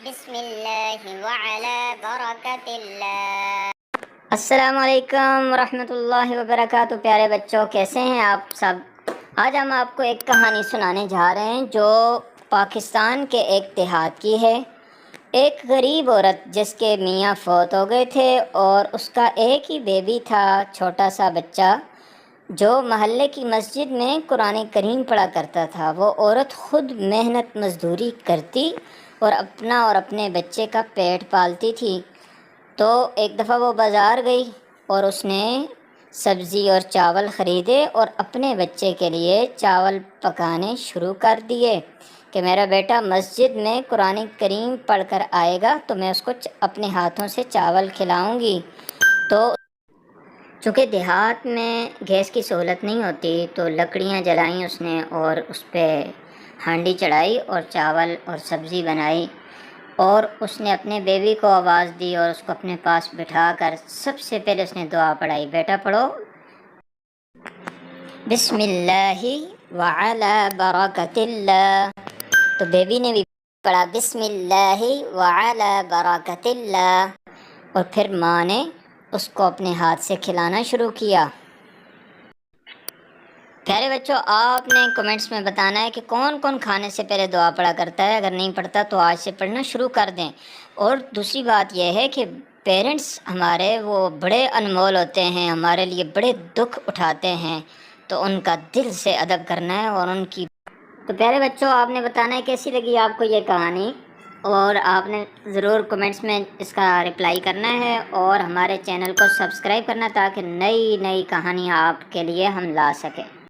بسم اللہ وعلی برکت اللہ۔ السلام علیکم ورحمۃ اللہ وبرکاتہ۔ پیارے بچوں، کیسے ہیں آپ سب؟ آج ہم آپ کو ایک کہانی سنانے جا رہے ہیں جو پاکستان کے ایک دیہات کی ہے۔ ایک غریب عورت جس کے میاں فوت ہو گئے تھے اور اس کا ایک ہی بیبی تھا، چھوٹا سا بچہ، جو محلے کی مسجد میں قرآن کریم پڑھا کرتا تھا۔ وہ عورت خود محنت مزدوری کرتی اور اپنا اور اپنے بچے کا پیٹ پالتی تھی۔ تو ایک دفعہ وہ بازار گئی اور اس نے سبزی اور چاول خریدے اور اپنے بچے کے لیے چاول پکانے شروع کر دیے کہ میرا بیٹا مسجد میں قرآن کریم پڑھ کر آئے گا تو میں اس کو اپنے ہاتھوں سے چاول کھلاؤں گی۔ تو چونکہ دیہات میں گیس کی سہولت نہیں ہوتی تو لکڑیاں جلائیں اس نے اور اس پہ ہانڈی چڑھائی اور چاول اور سبزی بنائی، اور اس نے اپنے بیبی کو آواز دی اور اس کو اپنے پاس بٹھا کر سب سے پہلے اس نے دعا پڑھائی، بیٹا پڑھو بسم اللہ وعلی برکت اللہ۔ تو بیبی نے بھی پڑھا بسم اللہ وعلی برکت اللہ، اور پھر ماں نے اس کو اپنے ہاتھ سے کھلانا شروع کیا۔ پیارے بچوں، آپ نے کمنٹس میں بتانا ہے کہ کون کون کھانے سے پہلے دعا پڑھا کرتا ہے۔ اگر نہیں پڑھتا تو آج سے پڑھنا شروع کر دیں۔ اور دوسری بات یہ ہے کہ پیرنٹس ہمارے وہ بڑے انمول ہوتے ہیں، ہمارے لیے بڑے دکھ اٹھاتے ہیں، تو ان کا دل سے ادب کرنا ہے اور ان کی۔ تو پیارے بچوں، آپ نے بتانا ہے کیسی لگی آپ کو یہ کہانی، اور آپ نے ضرور کمنٹس میں اس کا رپلائی کرنا ہے اور ہمارے چینل کو سبسکرائب کرنا تاکہ نئی نئی کہانیاں آپ کے لیے ہم لا سکیں۔